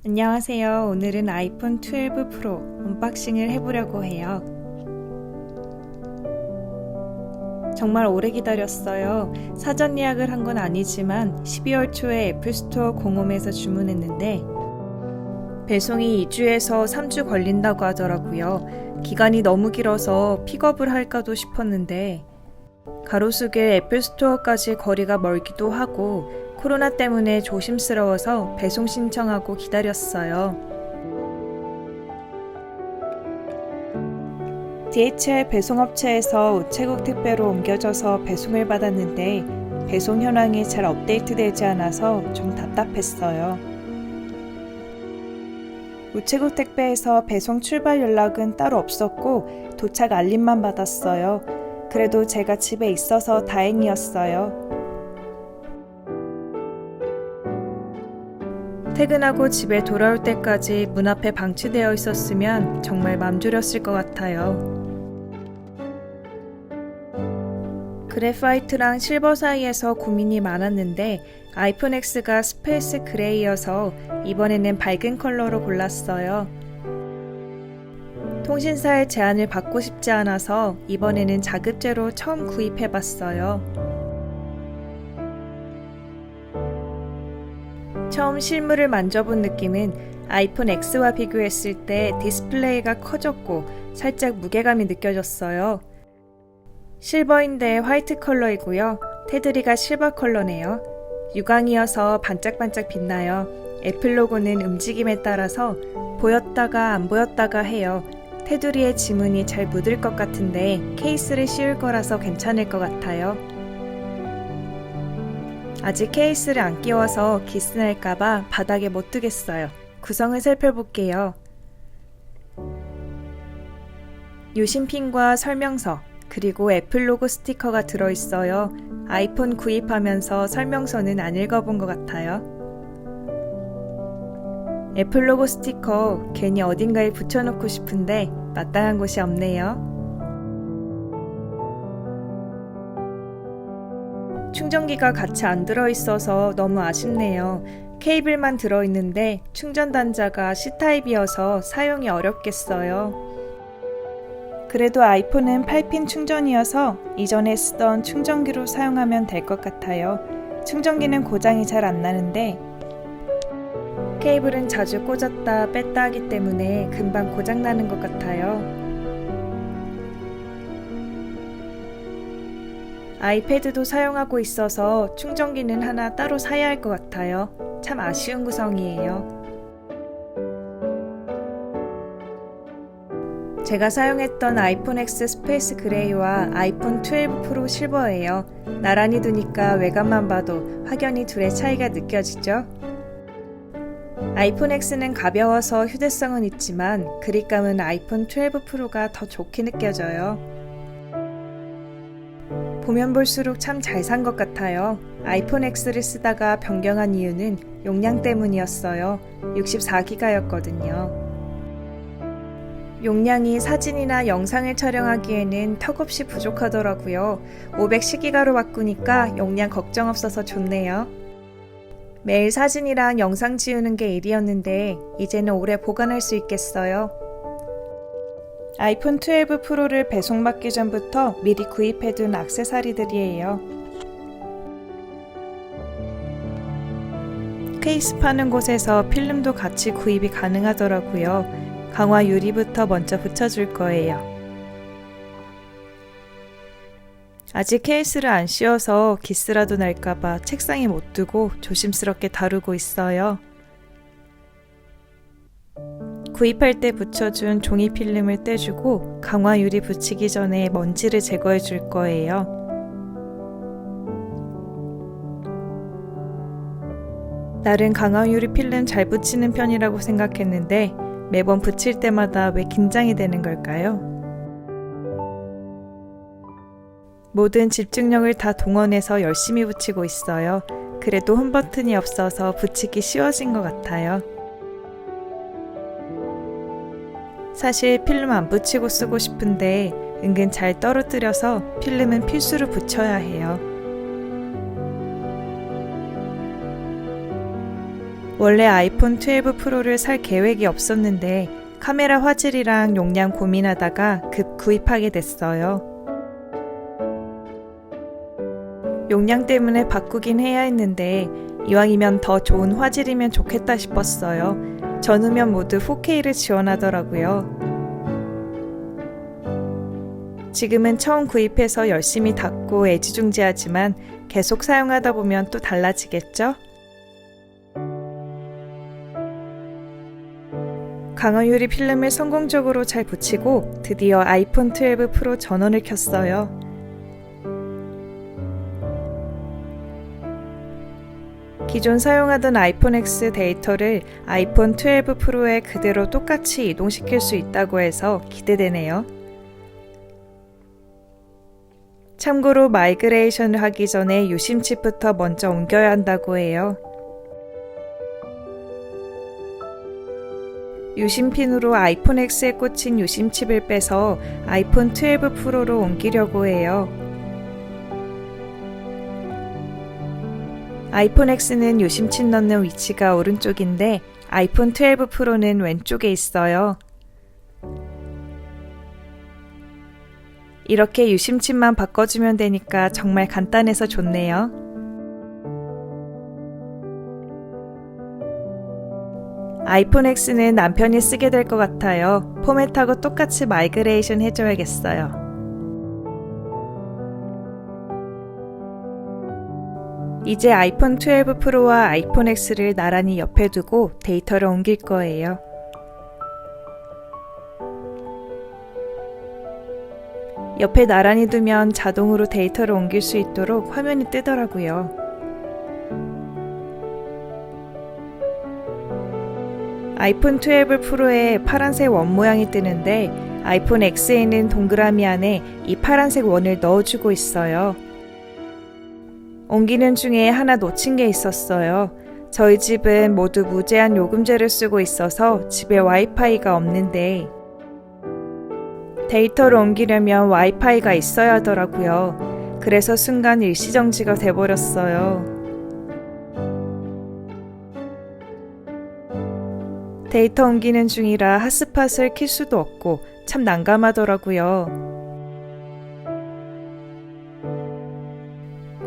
안녕하세요. 오늘은 아이폰 12 프로 언박싱을 해보려고 해요. 정말 오래 기다렸어요. 사전 예약을 한 건 아니지만 12월 초에 애플스토어 공홈에서 주문했는데 배송이 2주에서 3주 걸린다고 하더라고요. 기간이 너무 길어서 픽업을 할까도 싶었는데 가로수길 애플스토어까지 거리가 멀기도 하고 코로나 때문에 조심스러워서 배송 신청하고 기다렸어요. DHL 배송업체에서 우체국 택배로 옮겨져서 배송을 받았는데 배송 현황이 잘 업데이트되지 않아서 좀 답답했어요. 우체국 택배에서 배송 출발 연락은 따로 없었고 도착 알림만 받았어요. 그래도 제가 집에 있어서 다행이었어요. 퇴근하고 집에 돌아올 때까지 문 앞에 방치되어 있었으면 정말 맘 졸였을 것 같아요. 그래파이트랑 실버 사이에서 고민이 많았는데 아이폰 X가 스페이스 그레이여서 이번에는 밝은 컬러로 골랐어요. 통신사의 제안을 받고 싶지 않아서 이번에는 자급제로 처음 구입해봤어요. 처음 실물을 만져본 느낌은 아이폰 X와 비교했을 때 디스플레이가 커졌고 살짝 무게감이 느껴졌어요. 실버인데 화이트 컬러이고요. 테두리가 실버 컬러네요. 유광이어서 반짝반짝 빛나요. 애플 로고는 움직임에 따라서 보였다가 안 보였다가 해요. 테두리에 지문이 잘 묻을 것 같은데 케이스를 씌울 거라서 괜찮을 것 같아요. 아직 케이스를 안 끼워서 기스날까봐 바닥에 못 두겠어요. 구성을 살펴볼게요. 유심핀과 설명서, 그리고 애플 로고 스티커가 들어있어요. 아이폰 구입하면서 설명서는 안 읽어본 것 같아요. 애플 로고 스티커 괜히 어딘가에 붙여놓고 싶은데 마땅한 곳이 없네요. 충전기가 같이 안 들어있어서 너무 아쉽네요. 케이블만 들어있는데 충전 단자가 C타입이어서 사용이 어렵겠어요. 그래도 아이폰은 8핀 충전이어서 이전에 쓰던 충전기로 사용하면 될 것 같아요. 충전기는 고장이 잘 안 나는데 케이블은 자주 꽂았다 뺐다 하기 때문에 금방 고장 나는 것 같아요. 아이패드도 사용하고 있어서 충전기는 하나 따로 사야 할 것 같아요. 참 아쉬운 구성이에요. 제가 사용했던 아이폰 X 스페이스 그레이와 아이폰 12 프로 실버예요. 나란히 두니까 외관만 봐도 확연히 둘의 차이가 느껴지죠? 아이폰 X는 가벼워서 휴대성은 있지만 그립감은 아이폰 12 프로가 더 좋게 느껴져요. 보면 볼수록 참 잘 산 것 같아요. 아이폰 X를 쓰다가 변경한 이유는 용량 때문이었어요. 64기가였거든요. 용량이 사진이나 영상을 촬영하기에는 턱없이 부족하더라고요. 510기가로 바꾸니까 용량 걱정 없어서 좋네요. 매일 사진이랑 영상 지우는 게 일이었는데 이제는 오래 보관할 수 있겠어요. 아이폰 12 프로를 배송받기 전부터 미리 구입해둔 액세서리들이에요. 케이스 파는 곳에서 필름도 같이 구입이 가능하더라고요. 강화 유리부터 먼저 붙여줄 거예요. 아직 케이스를 안 씌워서 기스라도 날까봐 책상에 못 두고 조심스럽게 다루고 있어요. 구입할 때 붙여준 종이 필름을 떼주고 강화 유리 붙이기 전에 먼지를 제거해 줄 거예요. 나름 강화 유리 필름 잘 붙이는 편이라고 생각했는데 매번 붙일 때마다 왜 긴장이 되는 걸까요? 모든 집중력을 다 동원해서 열심히 붙이고 있어요. 그래도 홈 버튼이 없어서 붙이기 쉬워진 것 같아요. 사실 필름 안 붙이고 쓰고 싶은데 은근 잘 떨어뜨려서 필름은 필수로 붙여야 해요. 원래 아이폰 12 프로를 살 계획이 없었는데 카메라 화질이랑 용량 고민하다가 급 구입하게 됐어요. 용량 때문에 바꾸긴 해야 했는데 이왕이면 더 좋은 화질이면 좋겠다 싶었어요. 전 화면 모두 4K를 지원하더라고요. 지금은 처음 구입해서 열심히 닦고 애지중지하지만 계속 사용하다 보면 또 달라지겠죠? 강화 유리 필름을 성공적으로 잘 붙이고 드디어 아이폰 12 프로 전원을 켰어요. 기존 사용하던 아이폰 X 데이터를 아이폰 12 프로에 그대로 똑같이 이동시킬 수 있다고 해서 기대되네요. 참고로 마이그레이션을 하기 전에 유심칩부터 먼저 옮겨야 한다고 해요. 유심핀으로 아이폰 X에 꽂힌 유심칩을 빼서 아이폰 12 프로로 옮기려고 해요. 아이폰 X는 유심칩 넣는 위치가 오른쪽인데 아이폰 12 프로는 왼쪽에 있어요. 이렇게 유심칩만 바꿔주면 되니까 정말 간단해서 좋네요. 아이폰 X는 남편이 쓰게 될 것 같아요. 포맷하고 똑같이 마이그레이션 해줘야겠어요. 이제 아이폰 12 프로와 아이폰 X를 나란히 옆에 두고 데이터를 옮길 거예요. 옆에 나란히 두면 자동으로 데이터를 옮길 수 있도록 화면이 뜨더라고요. 아이폰 12 프로에 파란색 원 모양이 뜨는데 아이폰 X에는 동그라미 안에 이 파란색 원을 넣어주고 있어요. 옮기는 중에 하나 놓친 게 있었어요. 저희 집은 모두 무제한 요금제를 쓰고 있어서 집에 와이파이가 없는데 데이터를 옮기려면 와이파이가 있어야 하더라고요. 그래서 순간 일시정지가 돼버렸어요. 데이터 옮기는 중이라 핫스팟을 킬 수도 없고 참 난감하더라고요.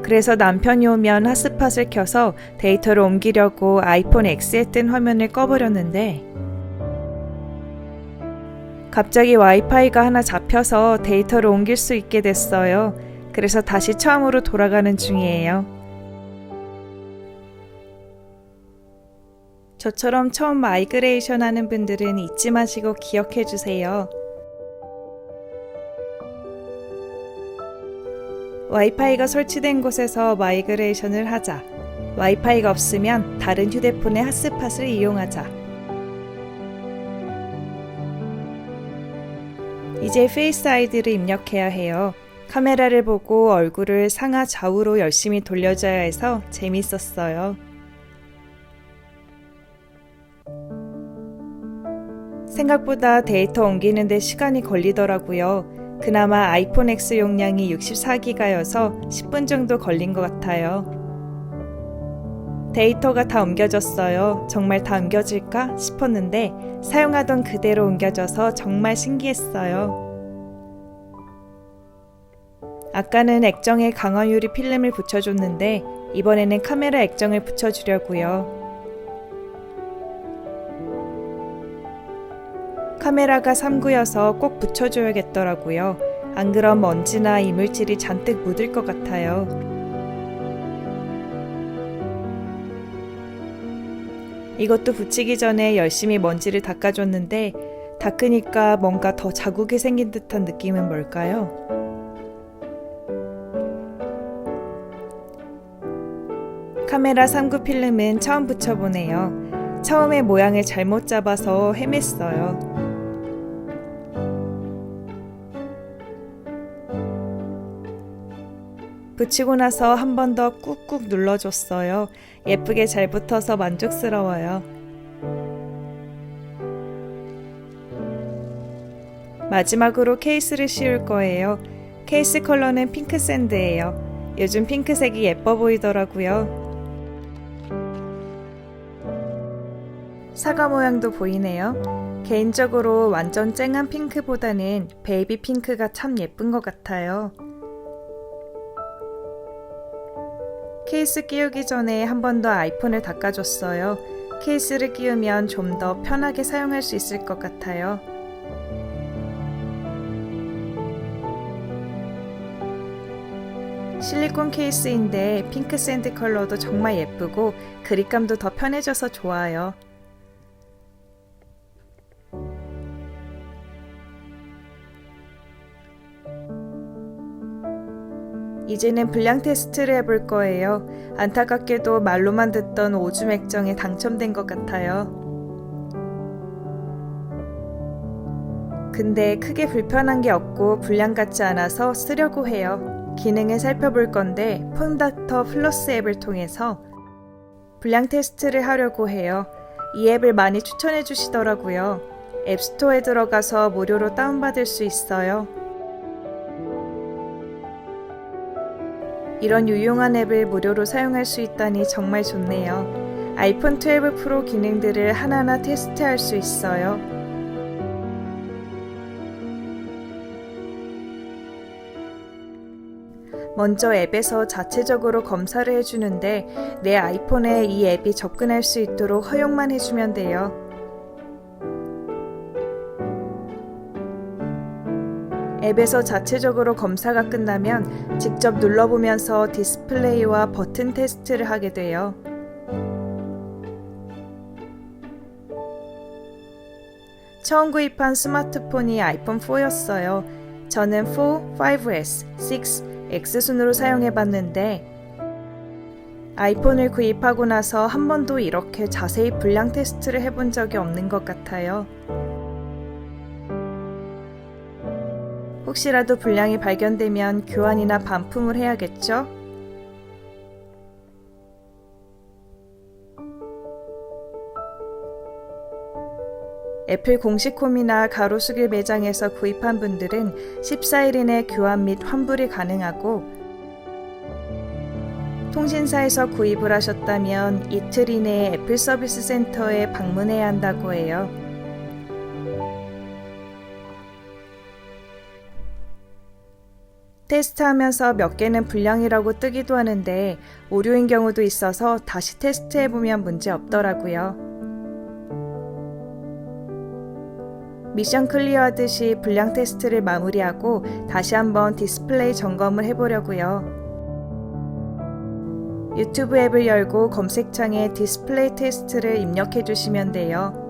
그래서 남편이 오면 핫스팟을 켜서 데이터를 옮기려고 아이폰 X에 뜬 화면을 꺼버렸는데 갑자기 와이파이가 하나 잡혀서 데이터를 옮길 수 있게 됐어요. 그래서 다시 처음으로 돌아가는 중이에요. 저처럼 처음 마이그레이션 하는 분들은 잊지 마시고 기억해 주세요. 와이파이가 설치된 곳에서 마이그레이션을 하자. 와이파이가 없으면 다른 휴대폰의 핫스팟을 이용하자. 이제 페이스 아이디를 입력해야 해요. 카메라를 보고 얼굴을 상하 좌우로 열심히 돌려줘야 해서 재밌었어요. 생각보다 데이터 옮기는데 시간이 걸리더라고요. 그나마 아이폰 X 용량이 64기가여서 10분 정도 걸린 것 같아요. 데이터가 다 옮겨졌어요. 정말 다 옮겨질까 싶었는데 사용하던 그대로 옮겨져서 정말 신기했어요. 아까는 액정에 강화 유리 필름을 붙여줬는데 이번에는 카메라 액정을 붙여주려고요. 카메라가 3구여서 꼭 붙여줘야겠더라고요. 안 그럼 먼지나 이물질이 잔뜩 묻을 것 같아요. 이것도 붙이기 전에 열심히 먼지를 닦아줬는데 닦으니까 뭔가 더 자국이 생긴 듯한 느낌은 뭘까요? 카메라 3구 필름은 처음 붙여보네요. 처음에 모양을 잘못 잡아서 헤맸어요. 붙이고 나서 한 번 더 꾹꾹 눌러줬어요. 예쁘게 잘 붙어서 만족스러워요. 마지막으로 케이스를 씌울 거예요. 케이스 컬러는 핑크 샌드예요. 요즘 핑크색이 예뻐 보이더라고요. 사과 모양도 보이네요. 개인적으로 완전 쨍한 핑크보다는 베이비 핑크가 참 예쁜 것 같아요. 케이스 끼우기 전에 한 번 더 아이폰을 닦아줬어요. 케이스를 끼우면 좀 더 편하게 사용할 수 있을 것 같아요. 실리콘 케이스인데 핑크 샌드 컬러도 정말 예쁘고 그립감도 더 편해져서 좋아요. 이제는 분량 테스트를 해볼 거예요. 안타깝게도 말로만 듣던 오줌 액정에 당첨된 것 같아요. 근데 크게 불편한 게 없고 불량 같지 않아서 쓰려고 해요. 기능을 살펴볼 건데 폼닥터 플러스 앱을 통해서 분량 테스트를 하려고 해요. 이 앱을 많이 추천해 주시더라고요. 앱스토어에 들어가서 무료로 다운받을 수 있어요. 이런 유용한 앱을 무료로 사용할 수 있다니 정말 좋네요. 아이폰 12 프로 기능들을 하나하나 테스트할 수 있어요. 먼저 앱에서 자체적으로 검사를 해주는데 내 아이폰에 이 앱이 접근할 수 있도록 허용만 해주면 돼요. 앱에서 자체적으로 검사가 끝나면 직접 눌러보면서 디스플레이와 버튼 테스트를 하게 돼요. 처음 구입한 스마트폰이 아이폰 4였어요. 저는 4, 5S, 6, X 순으로 사용해봤는데 아이폰을 구입하고 나서 한 번도 이렇게 자세히 분량 테스트를 해본 적이 없는 것 같아요. 혹시라도 불량이 발견되면 교환이나 반품을 해야겠죠? 애플 공식홈이나 가로수길 매장에서 구입한 분들은 14일 이내 교환 및 환불이 가능하고 통신사에서 구입을 하셨다면 이틀 이내에 애플 서비스 센터에 방문해야 한다고 해요. 테스트하면서 몇 개는 불량이라고 뜨기도 하는데 오류인 경우도 있어서 다시 테스트해보면 문제 없더라고요. 미션 클리어하듯이 불량 테스트를 마무리하고 다시 한번 디스플레이 점검을 해보려고요. 유튜브 앱을 열고 검색창에 디스플레이 테스트를 입력해 주시면 돼요.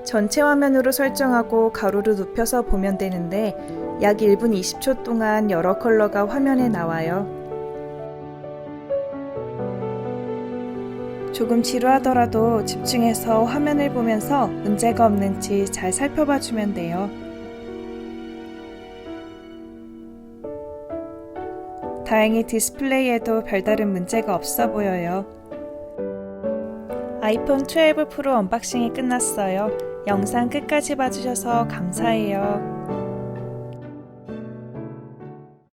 전체 화면으로 설정하고 가로로 눕혀서 보면 되는데 약 1분 20초 동안 여러 컬러가 화면에 나와요. 조금 지루하더라도 집중해서 화면을 보면서 문제가 없는지 잘 살펴봐 주면 돼요. 다행히 디스플레이에도 별다른 문제가 없어 보여요. 아이폰 12 프로 언박싱이 끝났어요. 영상 끝까지 봐주셔서 감사해요.